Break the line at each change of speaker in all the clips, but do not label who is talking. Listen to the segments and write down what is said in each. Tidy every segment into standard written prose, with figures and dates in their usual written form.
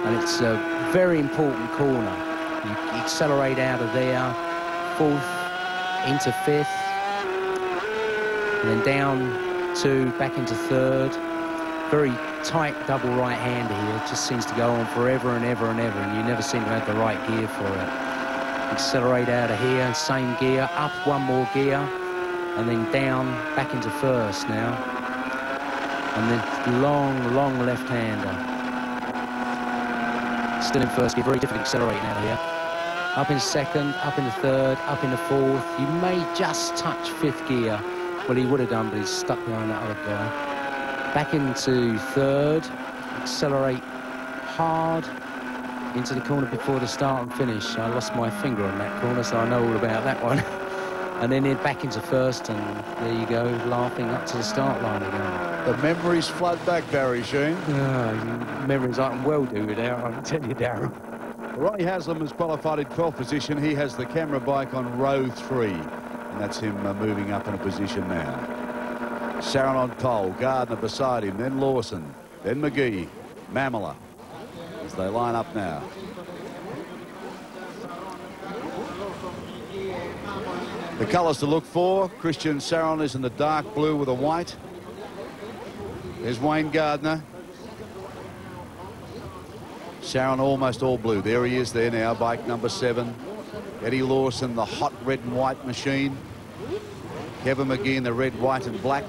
And it's a very important corner. You accelerate out of there, 4th into 5th, and then down 2, back into 3rd. Very tight double right-hander here. It just seems to go on forever and ever and ever, and you never seem to have the right gear for it. Accelerate out of here, same gear, up 1 more gear, and then down, back into 1st now. And then long left-hander. Still in 1st gear, very difficult accelerating out of here. Up in 2nd, up into 3rd, up into 4th. You may just touch 5th gear. Well, he would have done, but he's stuck behind that other guy. Back into 3rd, accelerate hard into the corner before the start and finish. I lost my finger on that corner, so I know all about that one. And then back into 1st, and there you go, laughing up to the start line again.
The memories flood back, Barry Sheene.
Memories I can well do without, I can tell you, Darryl.
Ronnie Haslam has qualified in 12th position. He has the camera bike on row 3, and that's him moving up in a position now. Sarron on pole, Gardner beside him, then Lawson, then McGee, Mamela, as they line up now. The colours to look for, Christian Sarron is in the dark blue with a white. There's Wayne Gardner. Sarron almost all blue. There he is there now, bike number 7. Eddie Lawson, the hot red and white machine. Kevin McGee in the red, white and black.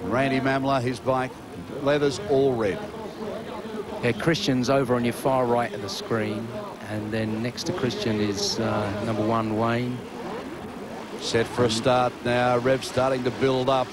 Randy Mamela, his bike, leathers all red.
Yeah, Christian's over on your far right of the screen, and then next to Christian is number 1, Wayne.
Set for a start now, rev starting to build up.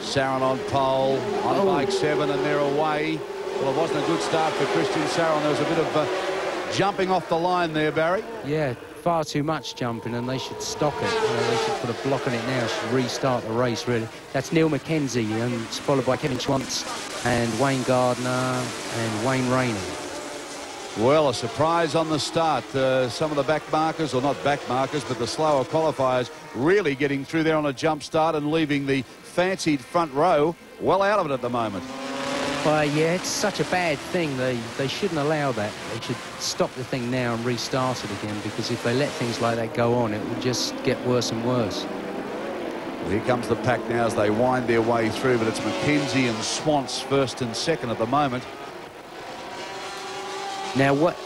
Sarron on pole, on bike 7, and they're away. Well, it wasn't a good start for Christian Sarron. There was a bit of jumping off the line there, Barry.
Yeah, far too much jumping, and they should stop it. They should put a block on it now, should restart the race, really. That's Neil McKenzie, and it's followed by Kevin Schwantz and Wayne Gardner and Wayne RAINEY.
Well, a surprise on the start. Some of the back markers, or not back markers, but the slower qualifiers really getting through there on a jump start and leaving the fancied front row well out of it at the moment.
Well, yeah, it's such a bad thing. They shouldn't allow that. They should stop the thing now and restart it again, because if they let things like that go on, it will just get worse and worse.
Well, here comes the pack now as they wind their way through, but it's McKenzie and Schwantz 1st and 2nd at the moment.
Now, what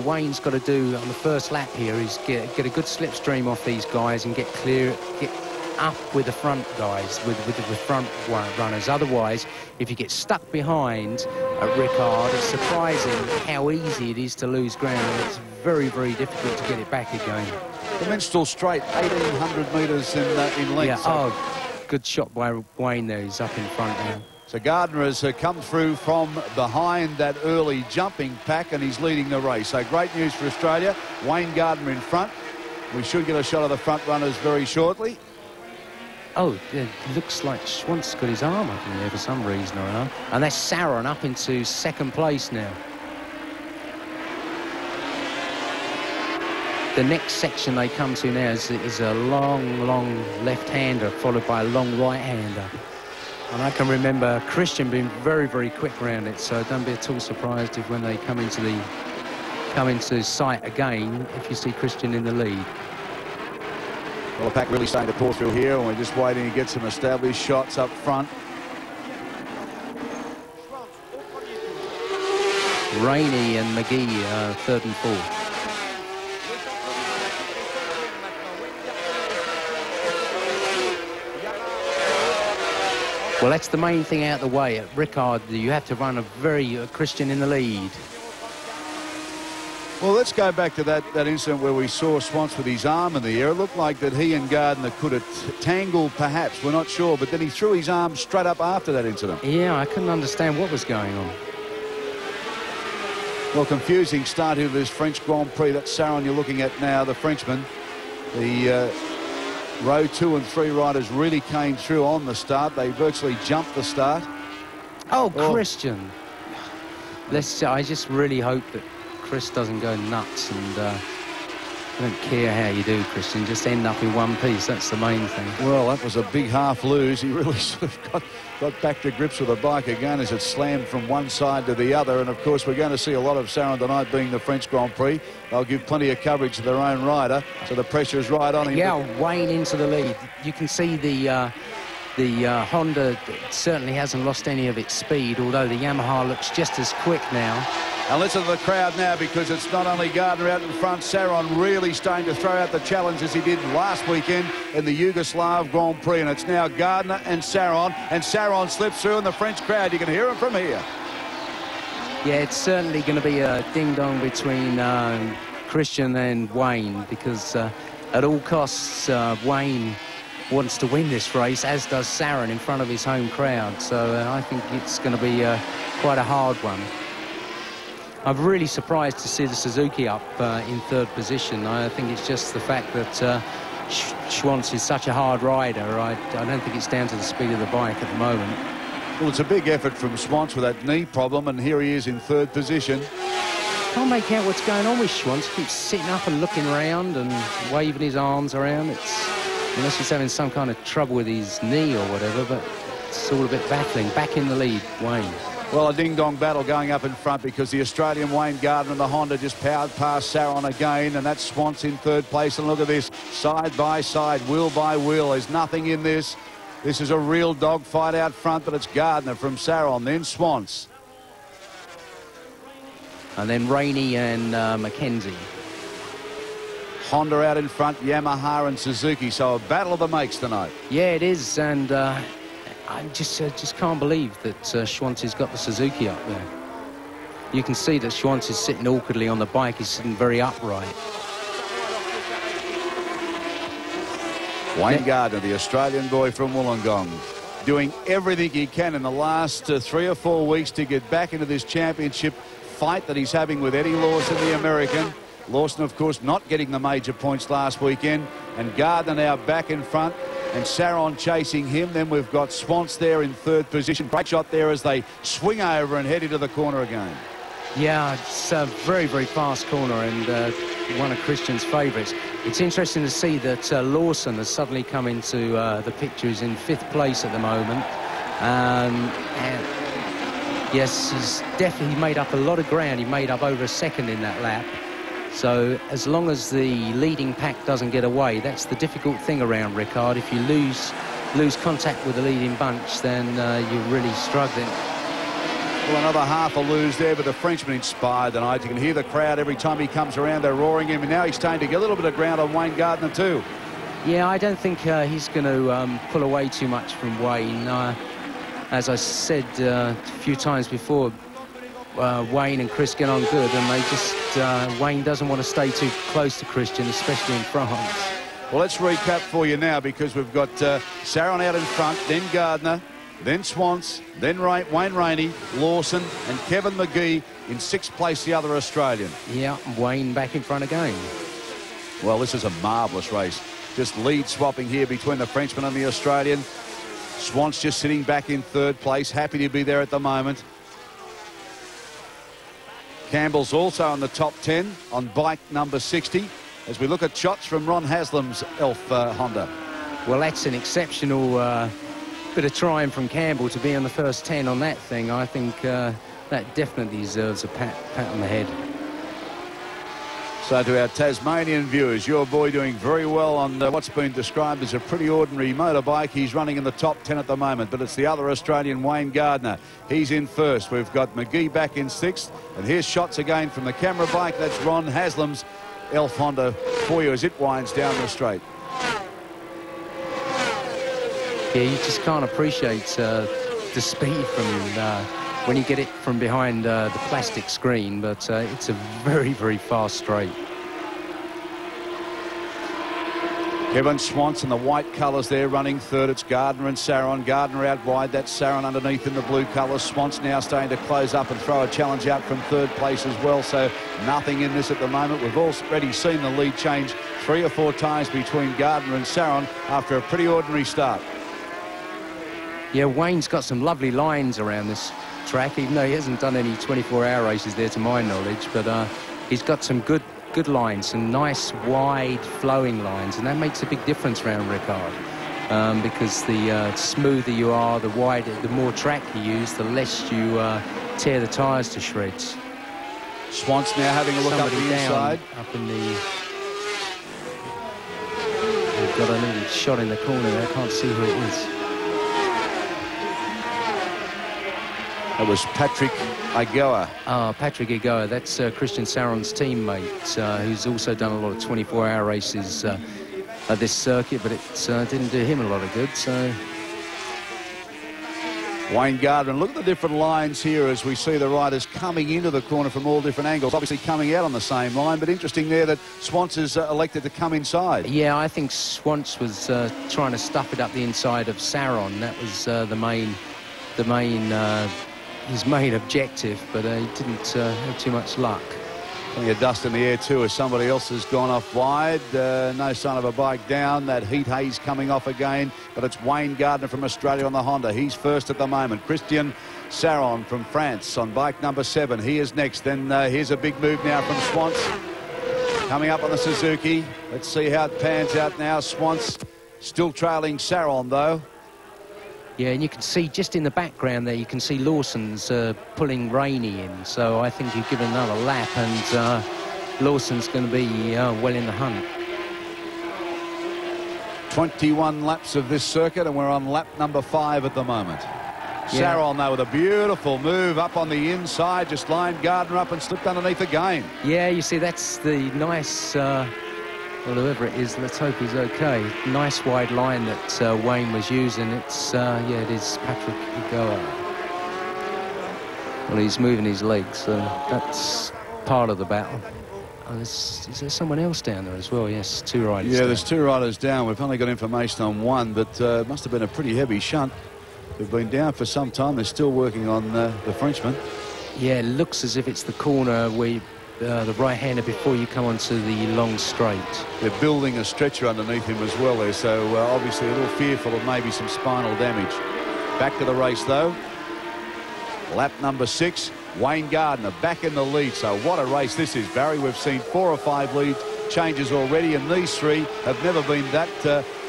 Wayne's got to do on the first lap here is get a good slipstream off these guys and get up with the front guys, with the front runners. Otherwise, if you get stuck behind Ricard, it's surprising how easy it is to lose ground, and it's very, very difficult to get it back again.
The Minstrel Straight, 1,800 metres in length.
Yeah,
so.
Good shot by Wayne there. He's up in front now.
So Gardner has come through from behind that early jumping pack, and he's leading the race. So great news for Australia. Wayne Gardner in front. We should get a shot of the front runners very shortly.
Oh, it looks like Schwantz got his arm up in there for some reason or another. And that's Sarron up into 2nd place now. The next section they come to now is a long left-hander followed by a long right-hander. And I can remember Christian being very, very quick around it, so don't be at all surprised if when they come into sight again, if you see Christian in the lead.
Well, the pack really starting to pour through here, and we're just waiting to get some established shots up front.
RAINEY and McGee 3rd and 4th. Well, that's the main thing out of the way. At Ricard, you have to run a very Christian in the lead.
Well, let's go back to that incident where we saw Schwantz with his arm in the air. It looked like that he and Gardner could have tangled, perhaps. We're not sure, but then he threw his arm straight up after that incident.
Yeah, I couldn't understand what was going on.
Well, confusing start here with this French Grand Prix. That's Sarron you're looking at now, the Frenchman. The row 2 and 3 riders really came through on the start. They virtually jumped the start.
Oh, Christian. I just really hope that Chris doesn't go nuts and I don't care how you do, Christian. Just end up in one piece. That's the main thing.
Well, that was a big half lose. He really sort of got back to grips with the bike again as it slammed from one side to the other. And, of course, we're going to see a lot of Sarron tonight, being the French Grand Prix. They'll give plenty of coverage to their own rider, so the pressure is right on him.
Yeah, Wayne into the lead. You can see the Honda certainly hasn't lost any of its speed, although the Yamaha looks just as quick now.
And listen to the crowd now, because it's not only Gardner out in front, Sarron really starting to throw out the challenge as he did last weekend in the Yugoslav Grand Prix. And it's now Gardner and Sarron slips through in the French crowd. You can hear him from here.
Yeah, it's certainly going to be a ding-dong between Christian and Wayne, because at all costs, Wayne wants to win this race, as does Sarron in front of his home crowd. So I think it's going to be quite a hard one. I'm really surprised to see the Suzuki up in third position. I think it's just the fact that Schwantz is such a hard rider. I don't think it's down to the speed of the bike at the moment.
Well, it's a big effort from Schwantz with that knee problem, and here he is in third position.
Can't make out what's going on with Schwantz. He keeps sitting up and looking around and waving his arms around. Unless he's having some kind of trouble with his knee or whatever, but it's all a bit baffling. Back in the lead, Wayne.
Well, a ding-dong battle going up in front, because the Australian Wayne Gardner and the Honda just powered past Sarron again, and that's Schwantz in third place. And look at this, side by side, wheel by wheel. There's nothing in this. This is a real dogfight out front, but it's Gardner from Sarron, then Schwantz.
And then RAINEY and Mackenzie.
Honda out in front, Yamaha and Suzuki. So a battle of the makes tonight.
Yeah, it is, and I just can't believe that Schwantz has got the Suzuki up there. You can see that Schwantz is sitting awkwardly on the bike. He's sitting very upright.
Wayne Gardner, the Australian boy from Wollongong, doing everything he can in the last 3 or 4 weeks to get back into this championship fight that he's having with Eddie Lawson, the American. Lawson, of course, not getting the major points last weekend, and Gardner now back in front, and Sarron chasing him. Then we've got Schwantz there in third position. Great shot there as they swing over and head into the corner again. Yeah,
it's a very, very fast corner, and one of Christian's favourites. It's interesting to see that Lawson has suddenly come into the picture. He's in 5th place at the moment. And yes, he's definitely made up a lot of ground. He made up over a second in that lap. So as long as the leading pack doesn't get away, that's the difficult thing around Ricard. If you lose contact with the leading bunch, then you're really struggling.
Well, another half a lose there, but the Frenchman inspired tonight. You can hear the crowd every time he comes around. They're roaring him, and now he's starting to get a little bit of ground on Wayne Gardner too.
Yeah, I don't think he's going to pull away too much from Wayne. As I said a few times before, Wayne and Chris get on good, and they just Wayne doesn't want to stay too close to Christian, especially in France.
Well, let's recap for you now, because we've got Sarron out in front, then Gardner, then Schwantz, then Wayne Rainey, Lawson and Kevin McGee in 6th place, the other Australian.
Yeah, Wayne back in front again.
Well, this is a marvellous race. Just lead swapping here between the Frenchman and the Australian. Schwantz just sitting back in 3rd place, happy to be there at the moment. Campbell's also in the top 10 on bike number 60, as we look at shots from Ron Haslam's Elf Honda.
Well, that's an exceptional bit of trying from Campbell to be in the first 10 on that thing. I think that definitely deserves a pat on the head.
So to our Tasmanian viewers, your boy doing very well on what's been described as a pretty ordinary motorbike. He's running in the top 10 at the moment, but it's the other Australian, Wayne Gardner. He's in 1st. We've got McGee back in 6th, and here's shots again from the camera bike. That's Ron Haslam's Elf Honda for you as it winds down the straight.
Yeah, you just can't appreciate the speed from him when you get it from behind the plastic screen, but it's a very, very fast straight.
Kevin Schwantz in the white colours there running 3rd. It's Gardner and Sarron. Gardner out wide. That's Sarron underneath in the blue colours. Schwantz now starting to close up and throw a challenge out from 3rd place as well. So nothing in this at the moment. We've already seen the lead change 3 or 4 times between Gardner and Sarron after a pretty ordinary start.
Yeah, Wayne's got some lovely lines around this track, even though he hasn't done any 24-hour races there to my knowledge, but he's got some good good lines, some nice wide flowing lines, and that makes a big difference around Ricard. Because the smoother you are, the wider, the more track you use, the less you tear the tyres to shreds.
Schwantz now having a look up the inside.
Up in the... We've got a little shot in the corner there. I can't see who it is.
That was Patrick Igoa.
Patrick Igoa. That's Christian Sarron's teammate, who's also done a lot of 24-hour races at this circuit, but it didn't do him a lot of good. So
Wayne Gardner, look at the different lines here as we see the riders coming into the corner from all different angles, obviously coming out on the same line, but interesting there that Schwantz has elected to come inside.
Yeah, I think Schwantz was trying to stuff it up the inside of Sarron. That was his main objective, but he didn't have too much luck.
Plenty of dust in the air too as somebody else has gone off wide. No sign of a bike down. That heat haze coming off again, but it's Wayne Gardner from Australia on the Honda. He's first at the moment. Christian Sarron from France on bike number 7. He is next. Then here's a big move now from Schwantz coming up on the Suzuki. Let's see how it pans out now. Schwantz still trailing Sarron though.
Yeah, and you can see just in the background there, you can see Lawson's pulling RAINEY in. So I think he'll give it another lap, and Lawson's going to be well in the hunt. 21
laps of this circuit, and we're on lap number 5 at the moment. Yeah. Sarron, though, with a beautiful move up on the inside, just lined Gardner up and slipped underneath again.
Yeah, you see, that's the nice... well, whoever it is, let's hope he's okay. Nice wide line that Wayne was using. It's, yeah, it is Patrick Igoa. Well, he's moving his legs, so that's part of the battle. Oh, is there someone else down there as well? Yes, 2 riders
Yeah,
down.
There's 2 riders down. We've only got information on 1, but it must have been a pretty heavy shunt. They've been down for some time. They're still working on the Frenchman.
Yeah, it looks as if it's the corner where you, the right-hander before you come onto the long straight.
They're building a stretcher underneath him as well there, so obviously a little fearful of maybe some spinal damage. Back to the race, though. Lap number 6, Wayne Gardner back in the lead. So what a race this is, Barry. We've seen 4 or 5 lead changes already, and these 3 have never been that,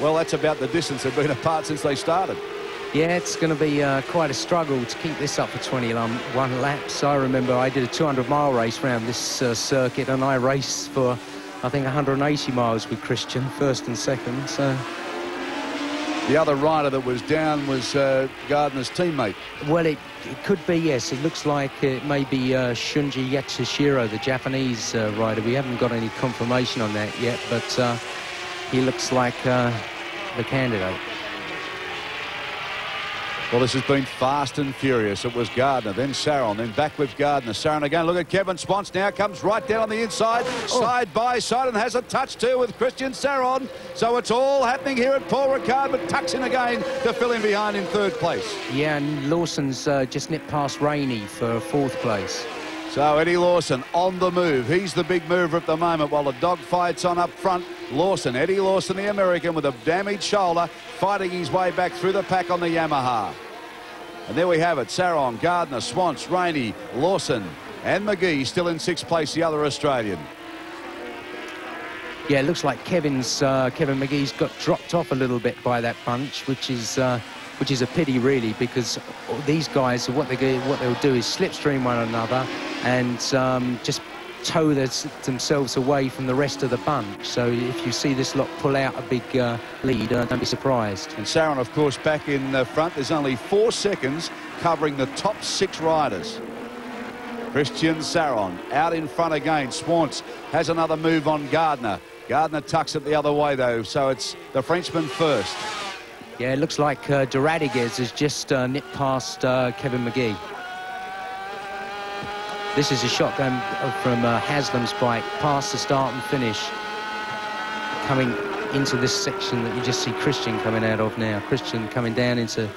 well, that's about the distance they've been apart since they started.
Yeah, it's going to be quite a struggle to keep this up for 21 laps. I remember I did a 200-mile race around this circuit, and I raced for, I think, 180 miles with Christian, first and second. So
the other rider that was down was Gardner's teammate.
Well, it could be, yes. It looks like it may be Shunji Yatsushiro, the Japanese rider. We haven't got any confirmation on that yet, but he looks like the candidate.
Well, this has been fast and furious. It was Gardner, then Sarron, then back with Gardner. Sarron again. Look at Kevin Schwantz now. Comes right down on the inside, side by side, and has a touch too with Christian Sarron. So it's all happening here at Paul Ricard, but tucks in again to fill in behind in 3rd place.
Yeah, and Lawson's just nipped past RAINEY for 4th place.
So Eddie Lawson on the move. He's the big mover at the moment while the dogfight's on up front. Lawson, Eddie Lawson, the American, with a damaged shoulder, fighting his way back through the pack on the Yamaha. And there we have it. Sarron, Gardner, Schwantz, RAINEY, Lawson and McGee still in 6th place, the other Australian.
Yeah, it looks like Kevin McGee's got dropped off a little bit by that bunch, which is a pity, really, because these guys, what they'll do is slipstream one another and just tow themselves away from the rest of the bunch. So if you see this lot pull out a big lead, don't be surprised.
And Sarron, of course, back in front. There's only 4 seconds covering the top 6 riders. Christian Sarron out in front again. Schwantz has another move on Gardner. Gardner tucks it the other way, though, so it's the Frenchman first.
Yeah, it looks like RADIGUES has just nipped past Kevin McGee. This is a shot going from Haslam's bike past the start and finish, coming into this section that you just see Christian coming out of now. Christian coming down into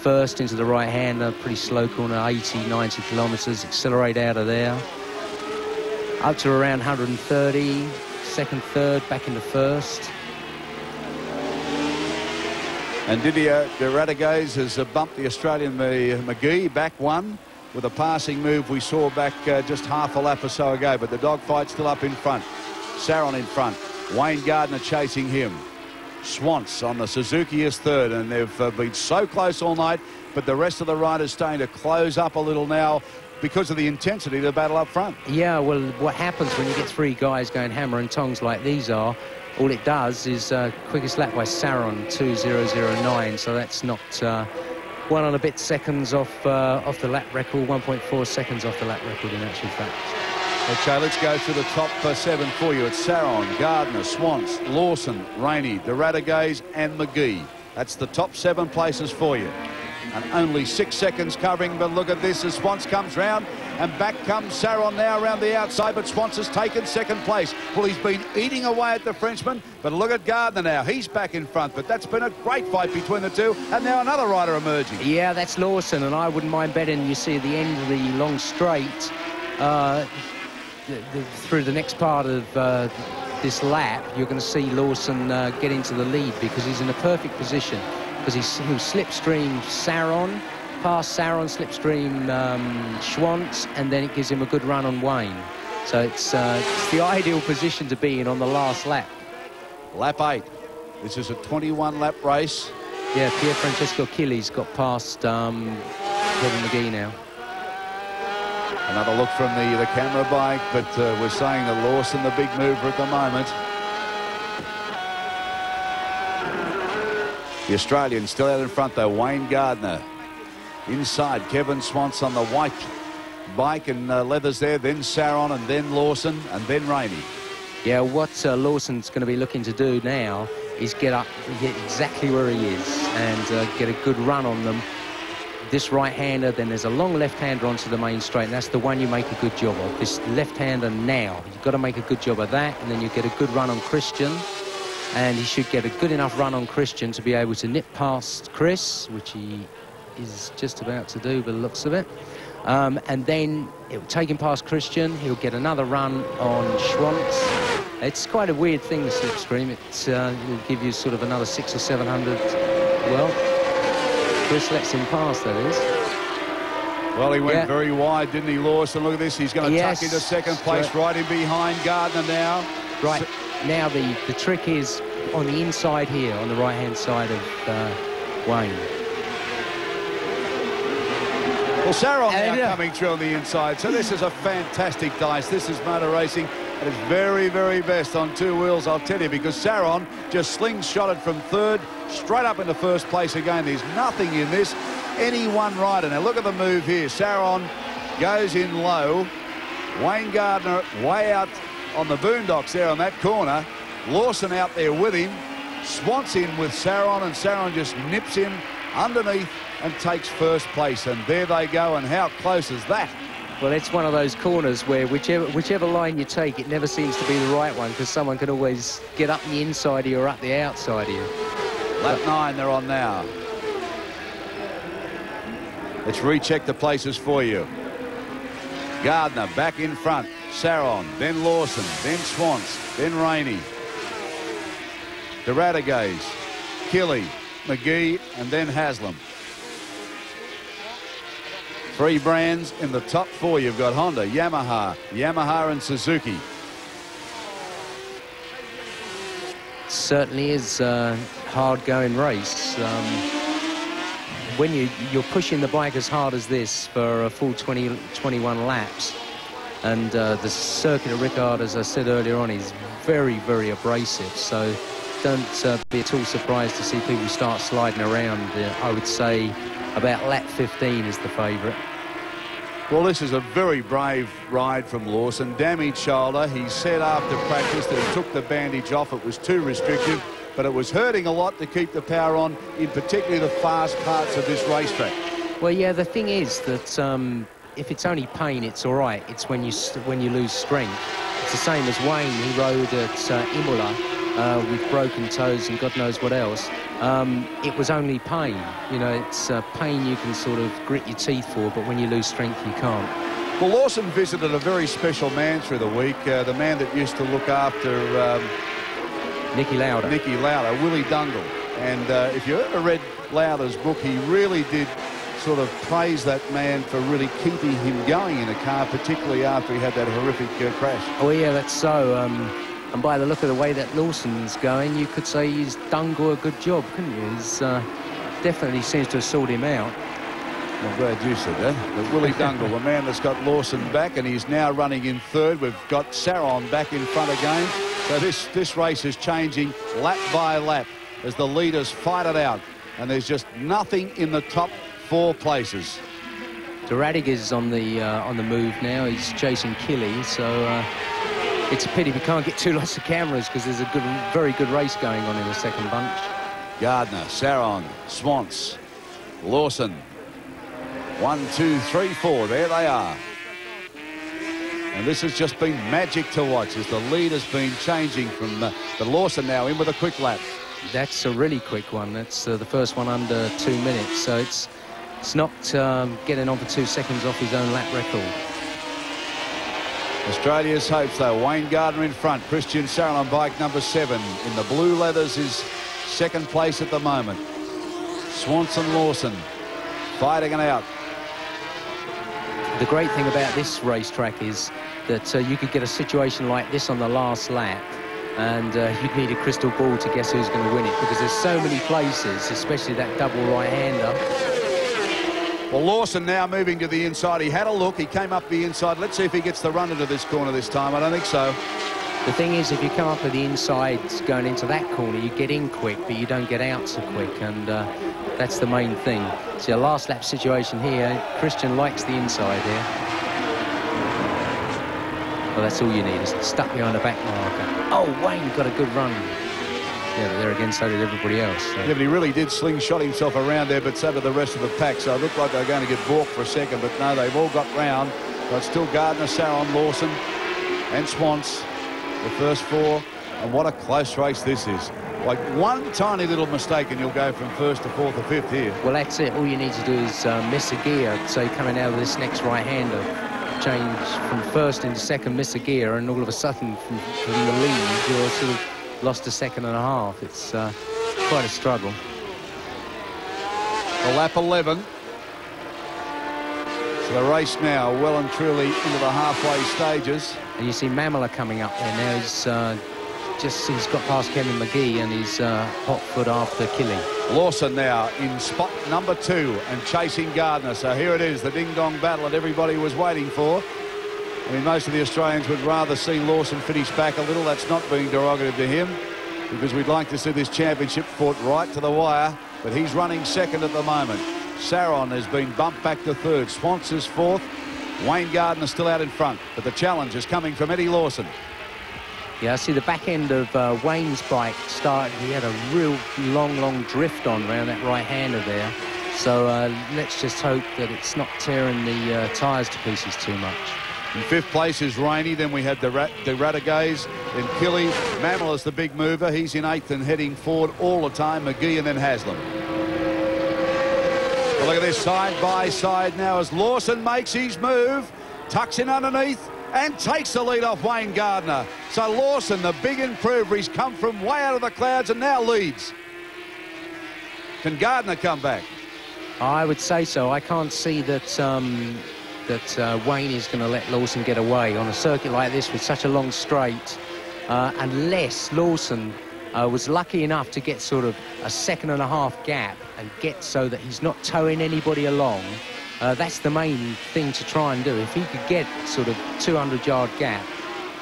first, into the right hander, pretty slow corner, 80, 90 kilometres, accelerate out of there. Up to around 130, second, third, back into first. And
Didier de RADIGUES has bumped the Australian McGee back 1. with a passing move we saw back just half a lap or so ago. But the dogfight's still up in front. Sarron in front. Wayne Gardner chasing him. Schwantz on the Suzuki is third, and they've been so close all night, but the rest of the riders starting to close up a little now because of the intensity of the battle up front.
Yeah, well, what happens when you get three guys going hammer and tongs like these are, all it does is quickest lap by Sarron, 2:009, so that's not 1 and a bit seconds off the lap record, 1.4 seconds off the lap record in actual fact.
Okay, let's go through the top 7 for you. It's Sarron, Gardner, Schwantz, Lawson, RAINEY, RADIGUES and McGee. That's the top 7 places for you. And only 6 seconds covering, but look at this as Schwantz comes round, and back comes Sarron now around the outside, but Schwantz has taken second place. Well, he's been eating away at the Frenchman, but look at Gardner now. He's back in front, but that's been a great fight between the two, and now another rider emerging.
Yeah, that's Lawson, and I wouldn't mind betting you see at the end of the long straight, through the next part of this lap, you're going to see Lawson get into the lead because he's in a perfect position. Because he'll slipstream Sarron, past Sarron, slipstream Schwantz, and then it gives him a good run on Wayne. So it's the ideal position to be in on the last lap.
Lap 8. This is a 21-lap race.
Yeah, Pier Francesco Achilles got past Kevin McGee now.
Another look from the camera bike, but we're saying that Lawson, the big mover at the moment. The Australian still out in front, though. Wayne Gardner inside. Kevin Schwantz on the white bike and leathers there. Then Sarron, and then Lawson, and then RAINEY.
Yeah, what Lawson's going to be looking to do now is get exactly where he is and get a good run on them. This right-hander, then there's a long left-hander onto the main straight, and that's the one you make a good job of. This left-hander now, you've got to make a good job of that, and then you get a good run on Christian. And he should get a good enough run on Christian to be able to nip past Chris, which he is just about to do by the looks of it. And then it will take him past Christian. He'll get another run on Schwantz. It's quite a weird thing, the slipstream. It'll give you sort of another 600 or 700. Well, Chris lets him pass, that is.
Well, he went very wide, didn't he, Lawson? Look at this. He's going to tuck into second place, right in behind Gardner now.
Right. Now the trick is on the inside here, on the right-hand side of Wayne.
Well, Sarron now coming through on the inside. So this is a fantastic dice. This is motor racing at its very, very best on 2 wheels, I'll tell you, because Sarron just slingshotted from third straight up into first place again. There's nothing in this. Any one rider. Now look at the move here. Sarron goes in low. Wayne Gardner way out on the boondocks there on that corner. Lawson out there with him. Schwantz in with Sarron, and Sarron just nips him underneath and takes first place. And there they go, and how close is that?
Well, it's one of those corners where whichever line you take, it never seems to be the right one, because someone can always get up the inside of you or up the outside of you.
Lap 9 they're on now. Let's recheck the places for you. Gardner back in front. Sarron, then Lawson, then Schwantz, then RAINEY. RADIGUES, Killy, McGee, and then Haslam. 3 brands in the top 4. You've got Honda, Yamaha and Suzuki.
Certainly is a hard-going race. When you're pushing the bike as hard as this for a full 21 laps, and the circuit at Ricard, as I said earlier on, is very, very abrasive. So don't be at all surprised to see people start sliding around. I would say about lap 15 is the favourite.
Well, this is a very brave ride from Lawson. Damaged shoulder. He said after practice that he took the bandage off. It was too restrictive, but it was hurting a lot to keep the power on, in particularly the fast parts of this racetrack.
Well, yeah, the thing is that if it's only pain, it's all right. It's when you lose strength. It's the same as Wayne. He rode at Imola with broken toes and God knows what else. It was only pain. You know, it's pain you can sort of grit your teeth for, but when you lose strength, you can't.
Well, Lawson visited a very special man through the week, the man that used to look after
Nicky Lauda,
Willie Dungle. And if you ever read Lauda's book, he really did sort of praise that man for really keeping him going in a car, particularly after he had that horrific crash.
Oh, yeah, that's so. And by the look of the way that Lawson's going, you could say he's done a good job, couldn't you? He's definitely seems to have sorted him out.
I'm glad you said that. But Willie Dungle, the man that's got Lawson back, and he's now running in third. We've got Sarron back in front again. So this race is changing lap by lap as the leaders fight it out. And there's just nothing in the top 4 places.
RADIGUES is on the move now. He's chasing Killy, so it's a pity we can't get too lots of cameras because there's a very good race going on in the second bunch.
Gardner, Sarron, Schwantz, Lawson. 1, 2, 3, 4. There they are. And this has just been magic to watch as the lead has been changing from the Lawson now in with a quick lap.
That's a really quick one. That's the first one under 2 minutes. So it's knocked getting on for 2 seconds off his own lap record.
Australia's hopes, though. Wayne Gardner in front. Christian Sarron on bike number 7. In the blue leathers is second place at the moment. Schwantz and Lawson fighting it out.
The great thing about this racetrack is that you could get a situation like this on the last lap, and you'd need a crystal ball to guess who's going to win it, because there's so many places, especially that double right-hander.
Well, Lawson now moving to the inside. He had a look. He came up the inside. Let's see if he gets the run into this corner this time. I don't think so.
The thing is, if you come up to the inside going into that corner, you get in quick, but you don't get out so quick, and that's the main thing. See, a last lap situation here. Christian likes the inside here. Well, that's all you need, is stuck behind the back marker. Oh, Wayne got a good run. Yeah, but there again, so did everybody else. So.
Yeah, but he really did slingshot himself around there, but so did the rest of the pack. So it looked like they were going to get balked for a second, but no, they've all got round. But still Gardner, Sarron, Lawson and Schwantz, the first 4. And what a close race this is. Like one tiny little mistake and you'll go from 1st to 4th or 5th here.
Well, that's it. All you need to do is miss a gear. So coming out of this next right-hander, change from 1st into 2nd, miss a gear, and all of a sudden from the lead, you're sort of lost a 2.5 seconds. It's quite a struggle.
Well, lap 11. So the race now well and truly into the halfway stages.
And you see Mamela coming up there now. He's got past Kevin McGee, and he's hot foot after Killy.
Lawson now in spot number 2 and chasing Gardner. So here it is, the ding-dong battle that everybody was waiting for. I mean, most of the Australians would rather see Lawson finish back a little. That's not being derogative to him, because we'd like to see this championship fought right to the wire. But he's running 2nd at the moment. Sarron has been bumped back to 3rd. Schwantz is 4th. Wayne Gardner still out in front. But the challenge is coming from Eddie Lawson.
Yeah, I see the back end of Wayne's bike started. He had a real long drift on around that right-hander there. So let's just hope that it's not tearing the tyres to pieces too much.
In 5th place is Rainey. Then we had the RADIGUES. Then Killy. Mamela's the big mover. He's in 8th and heading forward all the time. McGee and then Haslam. Well, look at this side by side now as Lawson makes his move. Tucks in underneath and takes the lead off Wayne Gardner. So Lawson, the big improver, he's come from way out of the clouds and now leads. Can Gardner come back?
I would say so. I can't see that Wayne is going to let Lawson get away on a circuit like this with such a long straight, unless Lawson was lucky enough to get sort of a 1.5 seconds gap and get so that he's not towing anybody along. That's the main thing to try and do. If he could get sort of 200-yard gap,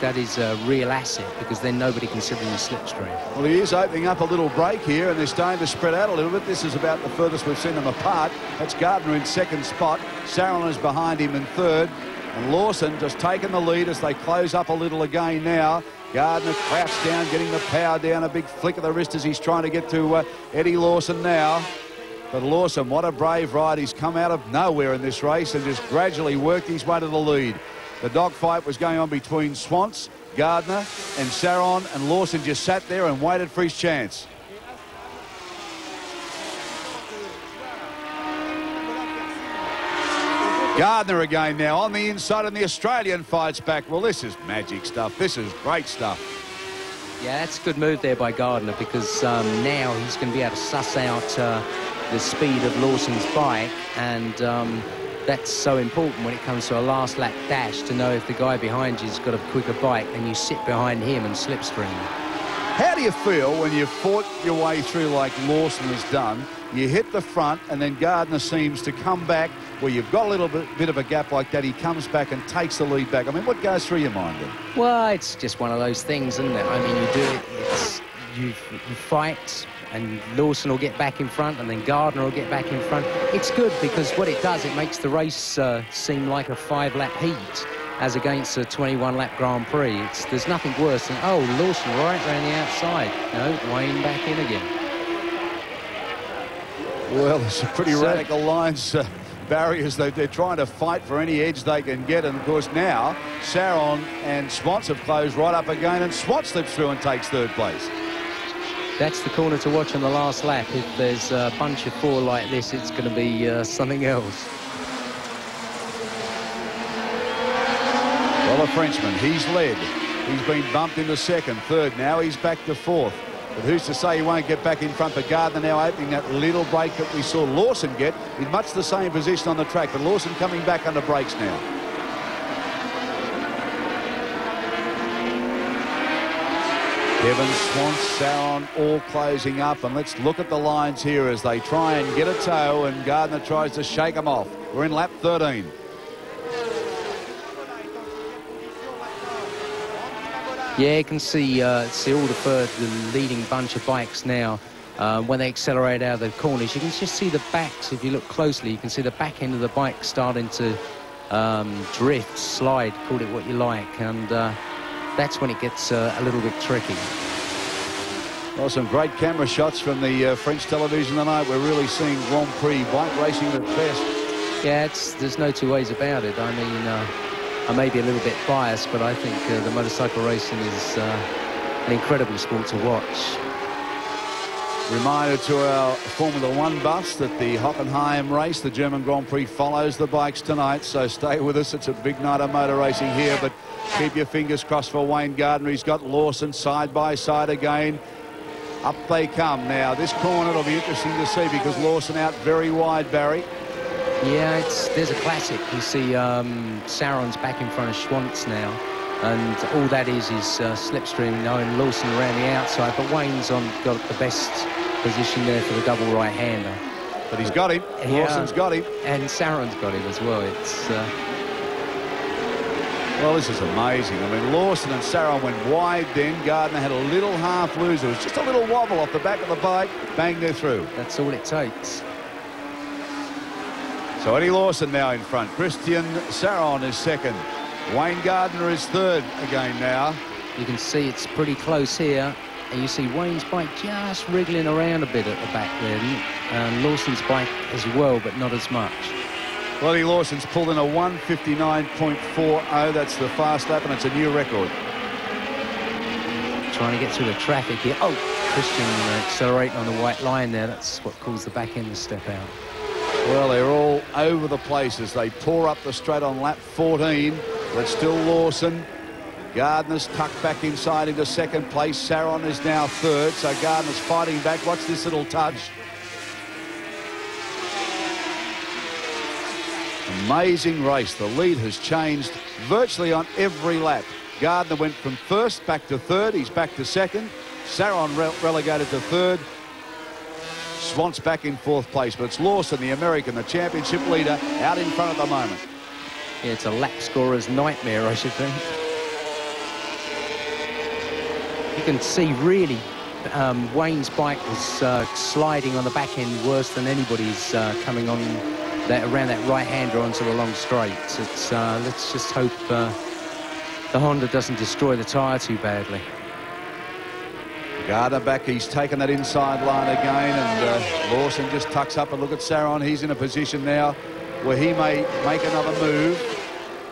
that is a real asset, because then nobody can sit in the slipstream.
Well, he is opening up a little break here, and they're starting to spread out a little bit. This is about the furthest we've seen them apart. That's Gardner in 2nd spot. Sarron is behind him in 3rd. And Lawson just taking the lead as they close up a little again now. Gardner crouched down, getting the power down. A big flick of the wrist as he's trying to get to Eddie Lawson now. But Lawson, what a brave ride. He's come out of nowhere in this race and just gradually worked his way to the lead. The dogfight was going on between Schwantz, Gardner and Sarron, and Lawson just sat there and waited for his chance. Gardner again now on the inside, and the Australian fights back. Well, this is magic stuff. This is great stuff.
Yeah, that's a good move there by Gardner, because now he's going to be able to suss out the speed of Lawson's bike, and that's so important when it comes to a last lap dash, to know if the guy behind you's got a quicker bike and you sit behind him and slipstream.
How do you feel when you've fought your way through like Lawson has done? You hit the front, and then Gardner seems to come back where you've got a little bit of a gap like that. He comes back and takes the lead back. I mean, what goes through your mind then?
Well, it's just one of those things, isn't it? I mean, you do it, you fight, and Lawson will get back in front, and then Gardner will get back in front. It's good, because what it does, it makes the race seem like a 5-lap heat, as against a 21-lap Grand Prix. There's nothing worse than, oh, Lawson right around the outside. No, Wayne back in again.
Well, it's a pretty radical lines, Barry, as they're trying to fight for any edge they can get. And, of course, now Sarron and Schwantz have closed right up again, and Schwantz slips through and takes 3rd place.
That's the corner to watch on the last lap. If there's a bunch of 4 like this, it's going to be something else.
Well, the Frenchman, he's led. He's been bumped into 2nd, 3rd. Now he's back to 4th. But who's to say he won't get back in front? But Gardner now opening that little break that we saw Lawson get in much the same position on the track. But Lawson coming back under brakes now. Kevin, Schwantz, Sarron all closing up. And let's look at the lines here as they try and get a tow, and Gardner tries to shake them off. We're in lap 13.
Yeah, you can see all the leading bunch of bikes now. When they accelerate out of the corners, you can just see the backs. If you look closely, you can see the back end of the bike starting to drift, slide, call it what you like, and that's when it gets a little bit tricky.
Well, some great camera shots from the French television tonight. We're really seeing Grand Prix bike racing at best.
Yeah, there's no two ways about it. I mean, I may be a little bit biased, but I think the motorcycle racing is an incredible sport to watch.
Reminder to our Formula 1 bus that the Hockenheim race, the German Grand Prix, follows the bikes tonight, so stay with us. It's a big night of motor racing here, but keep your fingers crossed for Wayne Gardner. He's got Lawson side by side again. Up they come. Now, this corner will be interesting to see, because Lawson out very wide, Barry.
Yeah, there's a classic. You see Sarron's back in front of Schwantz now, and all that is slipstream, knowing Lawson around the outside, but Wayne's got the best position there for the double right-hander.
But he's got him.
Yeah,
Lawson's got him.
And Sarron's got him as well.
Well, this is amazing. I mean, Lawson and Sarron went wide then. Gardner had a little half loser. It was just a little wobble off the back of the bike. Bang, they're through.
That's all it takes.
So Eddie Lawson now in front. Christian Sarron is 2nd. Wayne Gardner is 3rd again now.
You can see it's pretty close here, and you see Wayne's bike just wriggling around a bit at the back there, and Lawson's bike as well, but not as much.
Well, Eddie Lawson's pulled in a 1:59.40. That's the fast lap, and it's a new record.
Trying to get through the traffic here. Oh, Christian accelerating on the white line there. That's what caused the back end to step out.
Well, they're all over the place as they pour up the straight on lap 14. But still Lawson. Gardner's tucked back inside into 2nd place. Sarron is now 3rd, so Gardner's fighting back. Watch this little touch. Amazing race. The lead has changed virtually on every lap. Gardner went from 1st back to 3rd. He's back to 2nd. Sarron relegated to 3rd. Schwantz back in 4th place, but it's Lawson, the American, the championship leader, out in front at the moment.
Yeah, it's a lap scorer's nightmare, I should think. You can see really Wayne's bike was sliding on the back end worse than anybody's coming on around that right-hander onto the long straights. Let's just hope the Honda doesn't destroy the tyre too badly.
Gardner back, he's taken that inside line again, and Lawson just tucks up, and look at Sarron. He's in a position now where he may make another move.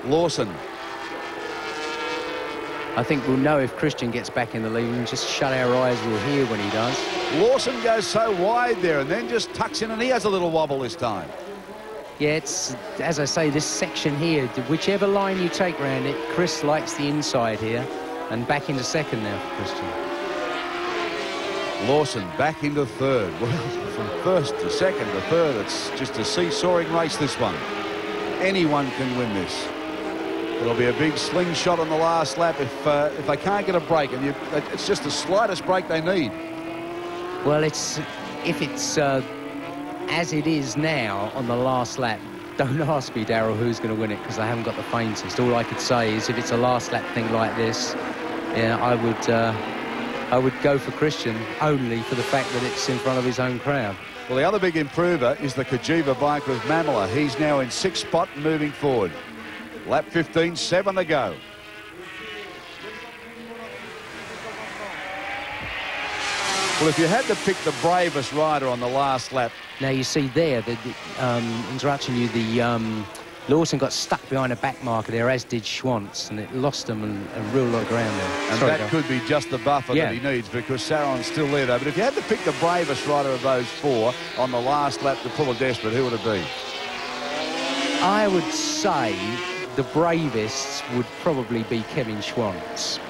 Lawson.
I think we'll know if Christian gets back in the lead, and just shut our eyes, we'll hear when he does.
Lawson goes so wide there and then just tucks in, and he has a little wobble this time.
Yeah, it's, as I say, this section here, whichever line you take round it, Chris likes the inside here, and back into 2nd now for Christian.
Lawson back into third. Well, from first to second to third, it's just a seesawing race, this one. Anyone can win this. It'll be a big slingshot on the last lap if they can't get a break, and it's just the slightest break they need.
Well, if it's as it is now on the last lap, don't ask me, Darryl, who's going to win it, because I haven't got the faintest. All I could say is if it's a last lap thing like this, yeah, I would go for Christian, only for the fact that it's in front of his own crowd.
Well, the other big improver is the Kajiva bike with Mamela. He's now in 6th spot and moving forward. Lap 15, 7 to go. Well, if you had to pick the bravest rider on the last lap.
Now, you see there, interrupting you, Lawson got stuck behind a back marker there, as did Schwantz, and it lost him a real lot of ground there.
And
sorry,
that could be just the buffer that he needs, because Sarron's still there, though. But if you had to pick the bravest rider of those four on the last lap to pull a desperate, who would it be?
I would say the bravest would probably be Kevin Schwantz.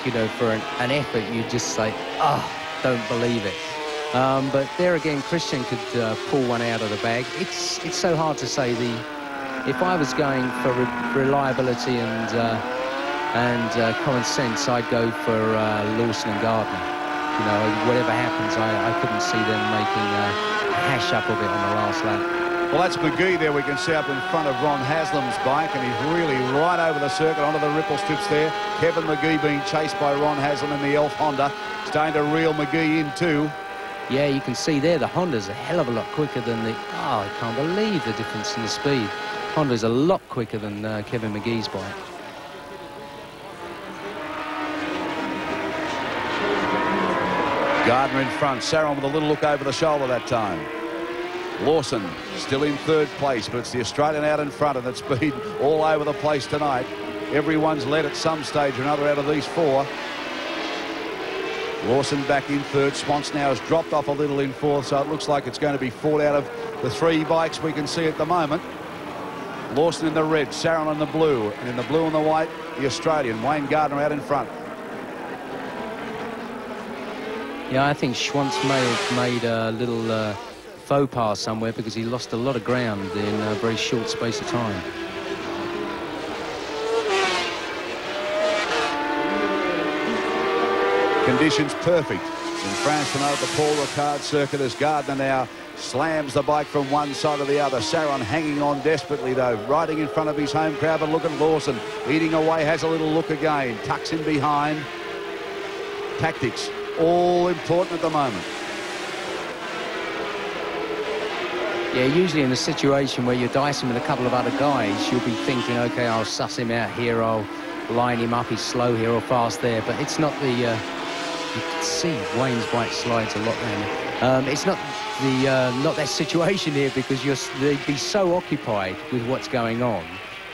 You know, for an effort, you'd just say, oh, don't believe it. But there again, Christian could pull one out of the bag. It's so hard to say. If I was going for reliability and common sense, I'd go for Lawson and Gardner. You know, whatever happens, I couldn't see them making a hash up of it on the last lap.
Well, that's McGee there we can see up in front of Ron Haslam's bike, and he's really right over the circuit onto the ripple strips there. Kevin McGee being chased by Ron Haslam in the Elf Honda, starting to reel McGee in too.
Yeah, you can see there the Honda's a hell of a lot quicker than the... Oh, I can't believe the difference in the speed. Honda's a lot quicker than Kevin McGee's bike.
Gardner in front, Sarron with a little look over the shoulder that time. Lawson still in third place, but it's the Australian out in front, and it's been all over the place tonight. Everyone's led at some stage or another out of these four. Lawson back in third. Schwantz now has dropped off a little in fourth, so it looks like it's going to be fought out of the three bikes we can see at the moment. Lawson in the red, Sarron in the blue, and in the blue and the white, the Australian, Wayne Gardner out in front.
Yeah, I think Schwantz may have made a little faux pas somewhere, because he lost a lot of ground in a very short space of time.
Conditions perfect in France tonight at the Paul Ricard circuit, as Gardner now slams the bike from one side to the other. Sarron hanging on desperately, though, riding in front of his home crowd. But look at Lawson eating away, has a little look again, tucks in behind. Tactics all important at the moment.
Yeah, usually in a situation where you're dicing with a couple of other guys, you'll be thinking, okay, I'll suss him out here, I'll line him up, he's slow here or fast there. But it's not the... you can see Wayne's bike slides a lot down there. It's not that situation here, because they'd be so occupied with what's going on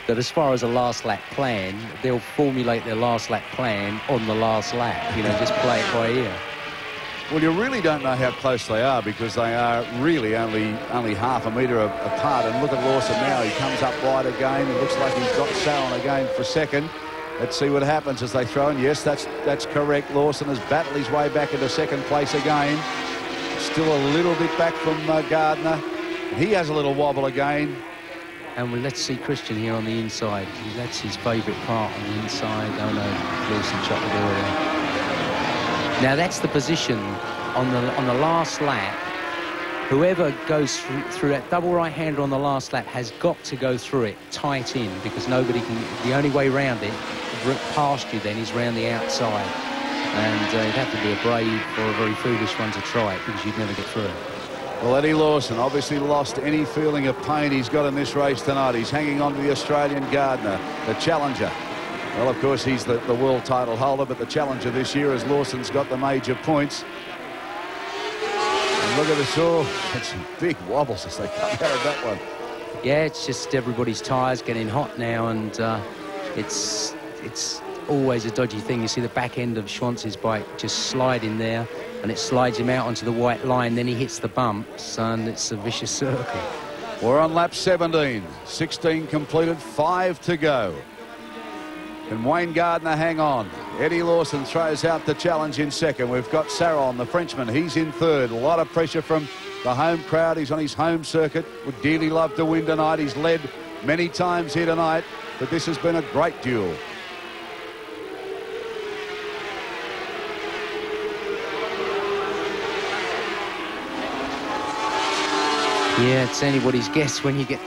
that as far as a last lap plan, they'll formulate their last lap plan on the last lap, you know, just play it by ear.
Well, you really don't know how close they are, because they are really only half a metre apart. And look at Lawson now. He comes up wide again. It looks like he's got Sarron again for second. Let's see what happens as they throw in. Yes, that's correct. Lawson has battled his way back into second place again. Still a little bit back from Gardner. He has a little wobble again.
And let's see Christian here on the inside. That's his favourite part, on the inside. Oh no, Lawson shot the door there. Now that's the position on the last lap. Whoever goes through that double right-hander on the last lap has got to go through it tight in, because nobody can. The only way round it, past you then, is round the outside. And you'd have to be a brave or a very foolish one to try it, because you'd never get through it.
Well, Eddie Lawson obviously lost any feeling of pain he's got in this race tonight. He's hanging on to the Australian Gardner, the challenger. Well, of course, he's the world title holder, but the challenger this year, as Lawson's got the major points. And look at this, it's some big wobbles as they come out of that one.
Yeah, it's just everybody's tyres getting hot now, and it's always a dodgy thing. You see the back end of Schwantz's bike just slide in there, and it slides him out onto the white line. Then he hits the bumps, and it's a vicious circle.
We're on lap 17. 16 completed, 5 to go. Can Wayne Gardner hang on? Eddie Lawson throws out the challenge in second. We've got Sarron, the Frenchman. He's in third. A lot of pressure from the home crowd. He's on his home circuit. Would dearly love to win tonight. He's led many times here tonight, but this has been a great duel.
Yeah, it's anybody's guess when you get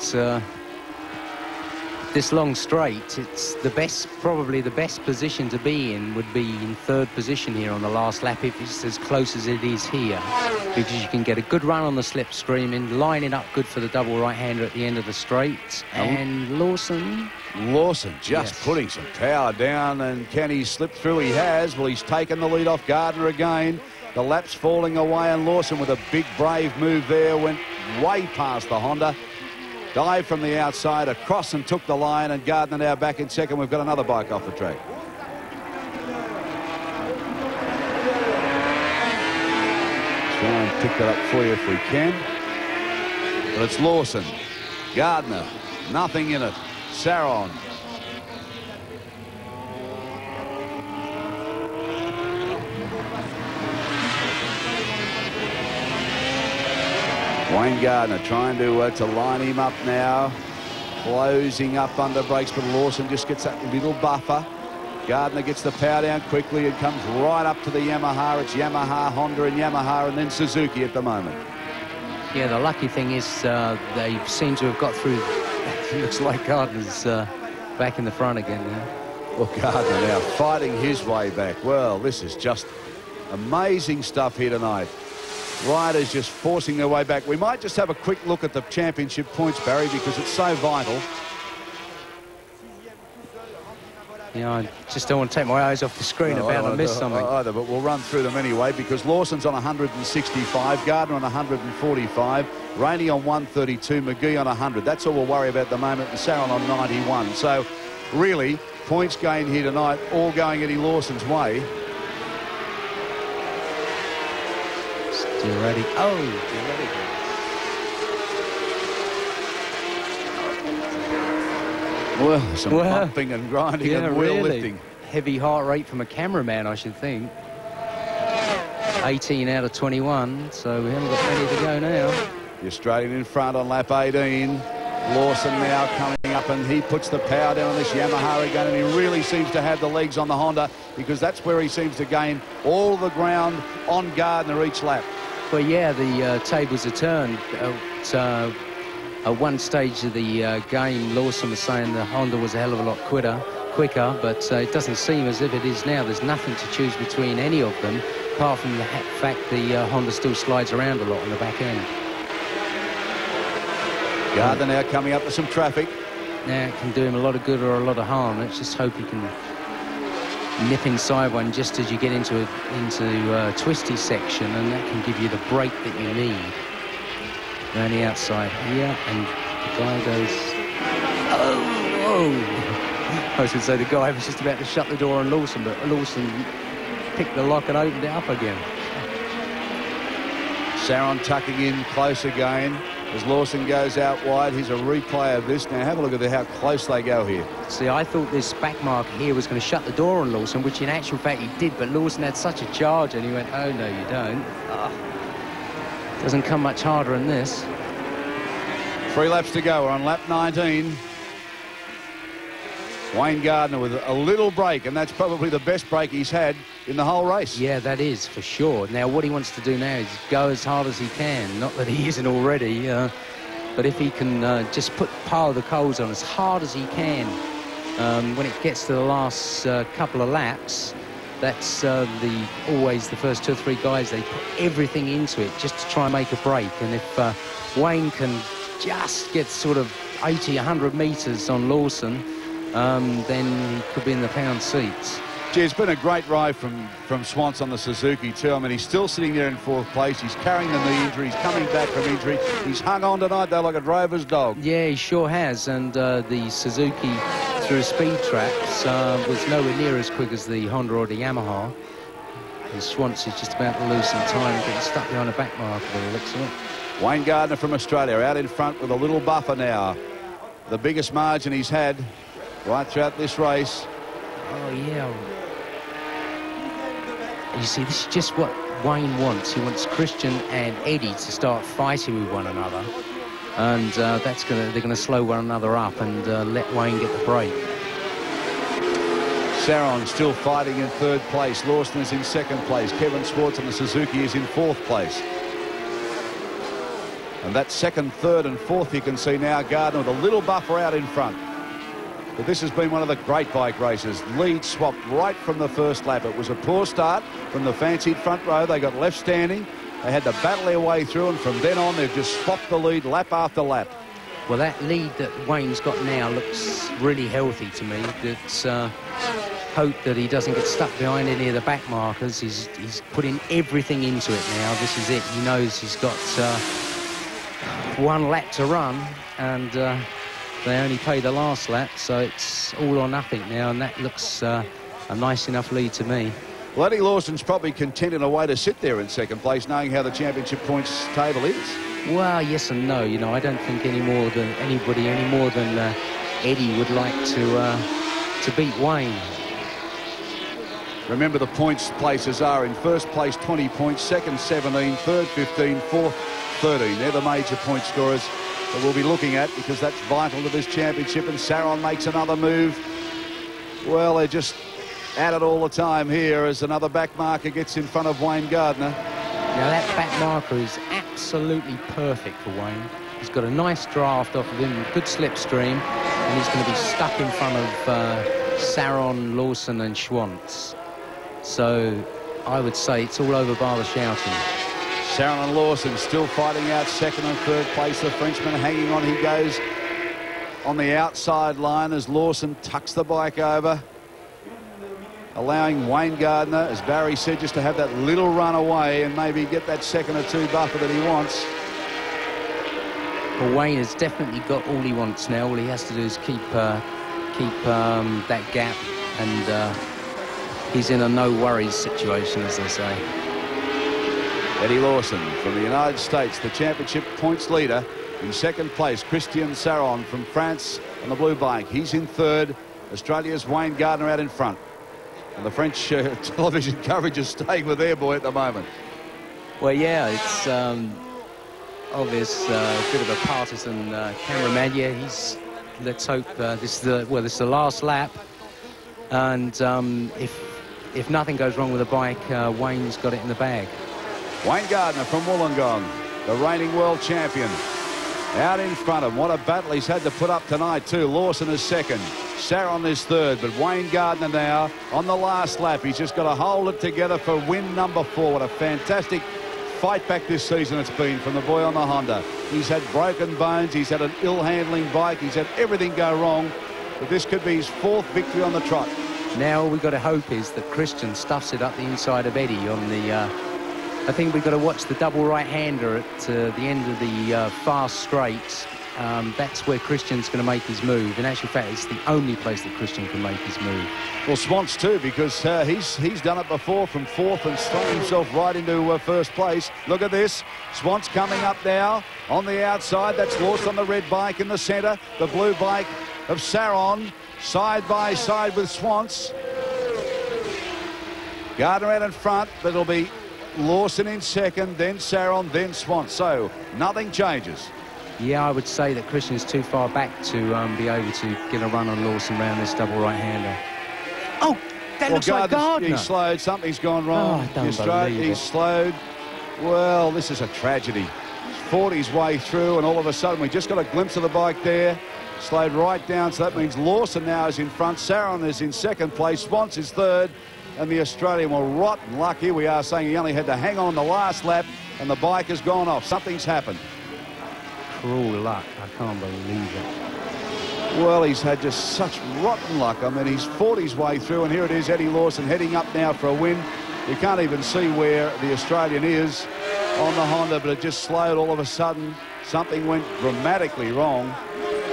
this long straight. It's the best, probably the best position to be in would be in third position here on the last lap if it's as close as it is here, because you can get a good run on the slipstream and line it up good for the double right-hander at the end of the straight. And Lawson
just putting some power down, and can he slip through? He has. Well, he's taken the lead off Gardner again. The lap's falling away, and Lawson with a big brave move there went way past the Honda. Dived from the outside across and took the line, and Gardner now back in second. We've got another bike off the track. Try and pick that up for you if we can. But it's Lawson, Gardner, nothing in it. Sarron. Wayne Gardner trying to line him up now, closing up under brakes, but Lawson just gets that little buffer. Gardner gets the power down quickly and comes right up to the Yamaha. It's Yamaha, Honda and Yamaha, and then Suzuki at the moment.
Yeah, the lucky thing is they seem to have got through. It looks like Gardner's back in the front again now.
Well, Gardner now fighting his way back. Well, this is just amazing stuff here tonight. Riders just forcing their way back. We might just have a quick look at the championship points, Barry, because it's so vital.
Yeah, I just don't want to take my eyes off the screen about to miss something.
Either, but we'll run through them anyway, because Lawson's on 165, Gardner on 145, RAINEY on 132, McGee on 100. That's all we'll worry about at the moment, and Sarron on 91. So, really, points gained here tonight, all going Eddie Lawson's way.
Still ready. Oh, still ready.
Well, some pumping and grinding and wheel lifting.
Heavy heart rate from a cameraman, I should think. 18 out of 21, so we haven't got plenty to go now.
The Australian in front on lap 18. Lawson now coming up, and he puts the power down on this Yamaha again, and he really seems to have the legs on the Honda, because that's where he seems to gain all the ground on Gardner each lap.
Well, yeah, the tables are turned. At one stage of the game, Lawson was saying the Honda was a hell of a lot quicker, but it doesn't seem as if it is now. There's nothing to choose between any of them, apart from the fact the Honda still slides around a lot on the back end.
Gardner now coming up with some traffic.
Now it can do him a lot of good or a lot of harm. Let's just hope he can nip inside one just as you get into a twisty section, and that can give you the break that you need. Around the outside here, and the guy goes, oh! I was going to say the guy was just about to shut the door on Lawson, but Lawson picked the lock and opened it up again.
Sarron tucking in close again as Lawson goes out wide. Here's a replay of this. Now have a look at how close they go here.
See, I thought this back marker here was going to shut the door on Lawson, which in actual fact he did, but Lawson had such a charge and he went, oh no you don't. Doesn't come much harder than this.
3 laps to go. We're on lap 19. Wayne Gardner with a little break, and that's probably the best break he's had in the whole race.
Yeah, that is for sure. Now what he wants to do now is go as hard as he can. Not that he isn't already, but if he can just pile the coals on as hard as he can when it gets to the last couple of laps. That's always the first 2 or 3 guys, they put everything into it just to try and make a break. And if Wayne can just get sort of 80, 100 metres on Lawson, then he could be in the pound seats.
Gee, it's been a great ride from Schwantz on the Suzuki too. I mean, he's still sitting there in 4th place. He's carrying the knee injury. He's coming back from injury. He's hung on tonight, though, like a drover's dog.
Yeah, he sure has. And the Suzuki through speed traps was nowhere near as quick as the Honda or the Yamaha. And Schwantz is just about to lose some time, getting stuck behind a back marker by the looks of it.
Wayne Gardner from Australia out in front with a little buffer now. The biggest margin he's had right throughout this race.
Oh, yeah. you see, this is just what Wayne wants. He wants Christian and Eddie to start fighting with one another, and they're gonna slow one another up and let Wayne get the break.
Sarron still fighting in third place. Lawson is in second place. Kevin Schwantz and the Suzuki is in fourth place. And that second, third and fourth you can see now, Gardner with a little buffer out in front. But this has been one of the great bike races. Lead swapped right from the first lap. It was a poor start from the fancied front row. They got left standing. They had to battle their way through, and from then on they've just swapped the lead lap after lap.
Well, that lead that Wayne's got now looks really healthy to me. It's hope that he doesn't get stuck behind any of the back markers. He's putting everything into it now. This is it. He knows he's got one lap to run, and they only pay the last lap, so it's all or nothing now, and that looks a nice enough lead to me.
Well, Eddie Lawson's probably content in a way to sit there in second place, knowing how the championship points table is. Well,
yes and no. You know, I don't think any more than Eddie would like to beat Wayne.
Remember, the points places are in first place 20 points, second 17, third 15, fourth 13. They're the major point scorers that we'll be looking at, because that's vital to this championship. And Sarron makes another move. Well, they're just at it all the time here as another back marker gets in front of Wayne Gardner.
Now that back marker is absolutely perfect for Wayne. He's got a nice draft off of him, good slipstream, and he's going to be stuck in front of Sarron, Lawson and Schwantz. So I would say it's all over bar the shouting.
Sarron and Lawson still fighting out second and third place. The Frenchman hanging on. He goes on the outside line as Lawson tucks the bike over, allowing Wayne Gardner, as Barry said, just to have that little run away and maybe get that second or two buffer that he wants.
Well, Wayne has definitely got all he wants now. All he has to do is keep that gap, and he's in a no-worries situation, as they say.
Eddie Lawson from the United States, the championship points leader. In second place, Christian Sarron from France on the blue bike. He's in third. Australia's Wayne Gardner out in front. And the French television coverage is staying with their boy at the moment.
Well, yeah, it's obvious, a bit of a partisan cameraman. Yeah, let's hope this is the last lap. And if nothing goes wrong with the bike, Wayne's got it in the bag.
Wayne Gardner from Wollongong, the reigning world champion, out in front of him. What a battle he's had to put up tonight too. Lawson is second, Sarron is third, but Wayne Gardner now on the last lap. He's just got to hold it together for win number 4. What a fantastic fight back this season it's been from the boy on the Honda. He's had broken bones, he's had an ill-handling bike, he's had everything go wrong, but this could be his 4th victory on the trot.
Now all we've got to hope is that Christian stuffs it up the inside of Eddie on the I think we've got to watch the double right-hander at the end of the fast straight. That's where Christian's going to make his move. In actual fact, it's the only place that Christian can make his move.
Well, Schwantz too, because he's done it before from 4th and slung himself right into first place. Look at this. Schwantz coming up now on the outside. That's Lawson on the red bike in the centre. The blue bike of Sarron side by side with Schwantz. Gardner out in front, but it'll be Lawson in second, then Sarron, then Schwantz. So nothing changes.
Yeah, I would say that Christian's too far back to be able to get a run on Lawson around this double right-hander. Oh, that looks like Gardner.
He's slowed. Something's gone wrong.
Oh, I don't believe it.
He's slowed. Well, this is a tragedy. He's fought his way through, and all of a sudden we just got a glimpse of the bike there. Slowed right down, so that means Lawson now is in front. Sarron is in second place. Schwantz is third. And the Australian, well, rotten luck. Here we are saying he only had to hang on the last lap, and the bike has gone off. Something's happened.
Cruel luck. I can't believe it.
Well, he's had just such rotten luck. I mean, he's fought his way through, and here it is, Eddie Lawson heading up now for a win. You can't even see where the Australian is on the Honda, but it just slowed all of a sudden. Something went dramatically wrong.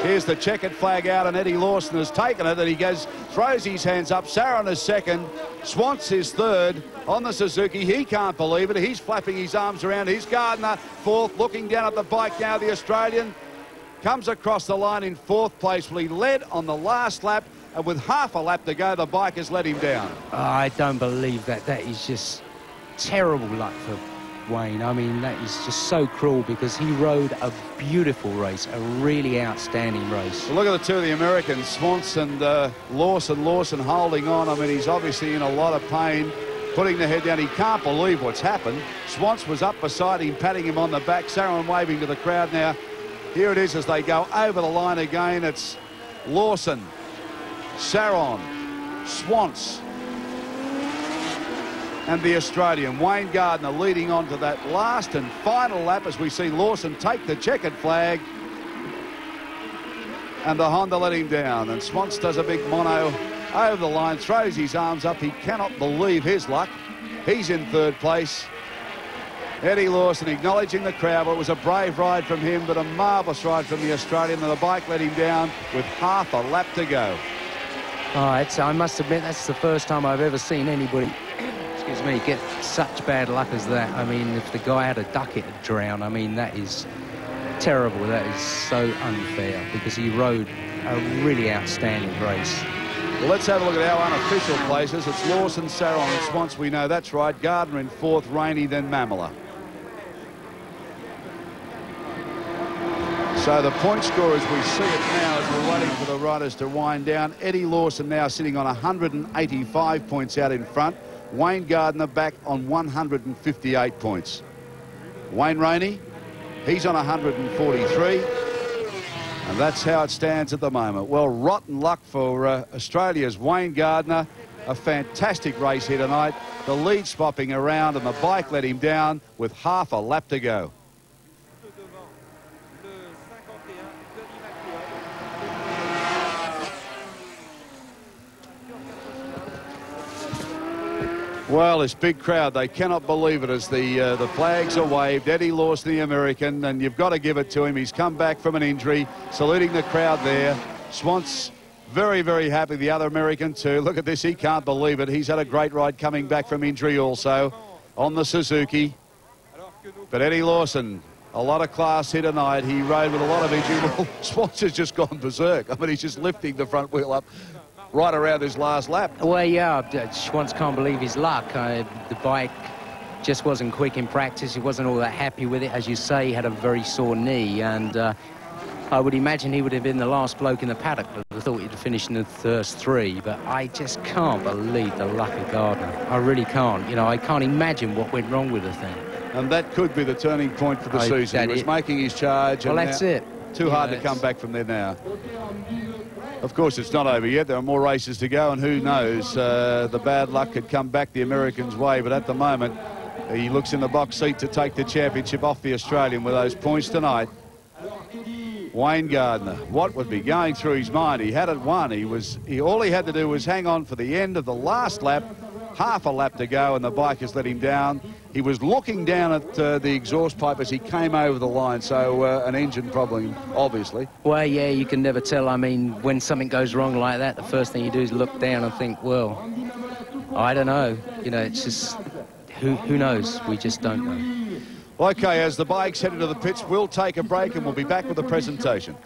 Here's the checkered flag out, and Eddie Lawson has taken it, and he goes, throws his hands up. Sarron is second. Schwantz is third on the Suzuki. He can't believe it. He's flapping his arms around. He's Gardner, fourth, looking down at the bike now. The Australian comes across the line in 4th place. Well, he led on the last lap, and with half a lap to go, the bike has let him down.
Oh, I don't believe that. That is just terrible luck for Wayne. I mean, that is just so cruel because he rode a beautiful race, a really outstanding race.
Well, look at the two of the Americans, Schwantz and Lawson. Lawson holding on. I mean, he's obviously in a lot of pain, putting the head down. He can't believe what's happened. Schwantz was up beside him, patting him on the back. Sarron waving to the crowd now. Here it is as they go over the line again. It's Lawson, Sarron, Schwantz, and the Australian Wayne Gardner leading on to that last and final lap as we see Lawson take the checkered flag, and the Honda let him down, and Schwantz does a big mono over the line, throws his arms up. He cannot believe his luck. He's in third place. Eddie Lawson acknowledging the crowd. Well, it was a brave ride from him, but a marvellous ride from the Australian, and the bike let him down with half a lap to go.
Oh, I must admit, that's the first time I've ever seen anybody, excuse me, get such bad luck as that. I mean, if the guy had a duck, it'd drown. I mean, that is terrible. That is so unfair because he rode a really outstanding race.
Well, let's have a look at our unofficial places. It's Lawson, Sarron and Schwantz. We know that's right. Gardner in fourth, Rainey, then Mamela. So the point score as we see it now as we're waiting for the riders to wind down. Eddie Lawson now sitting on 185 points out in front. Wayne Gardner back on 158 points. Wayne Rainey, he's on 143. And that's how it stands at the moment. Well, rotten luck for Australia's Wayne Gardner. A fantastic race here tonight. The lead swapping around and the bike let him down with half a lap to go. Well, this big crowd, they cannot believe it as the flags are waved. Eddie Lawson, the American, and you've got to give it to him. He's come back from an injury, saluting the crowd there. Schwantz, very, very happy. The other American too. Look at this, he can't believe it. He's had a great ride coming back from injury also on the Suzuki. But Eddie Lawson, a lot of class here tonight. He rode with a lot of injury. Well, Schwantz has just gone berserk. I mean, he's just lifting the front wheel up right around his last lap.
Well, yeah, Schwantz can't believe his luck. The bike just wasn't quick in practice. He wasn't all that happy with it. As you say, he had a very sore knee, and I would imagine he would have been the last bloke in the paddock. I thought he'd finished in the first three, but I just can't believe the luck of Gardner. I really can't. You know, I can't imagine what went wrong with the thing.
And that could be the turning point for the season. He was making his charge.
Well, that's it.
Too hard to come back from there now. Of course, it's not over yet. There are more races to go, and who knows, the bad luck could come back the Americans' way. But at the moment, he looks in the box seat to take the championship off the Australian with those points tonight. Wayne Gardner, what would be going through his mind? He had it won. All he had to do was hang on for the end of the last lap. Half a lap to go, and the bike has let him down. He was looking down at the exhaust pipe as he came over the line, so an engine problem, obviously.
Well, yeah, you can never tell. I mean, when something goes wrong like that, the first thing you do is look down and think, well, I don't know. You know, it's just, who knows? We just don't know.
Okay, as the bikes head into the pits, we'll take a break and we'll be back with the presentation.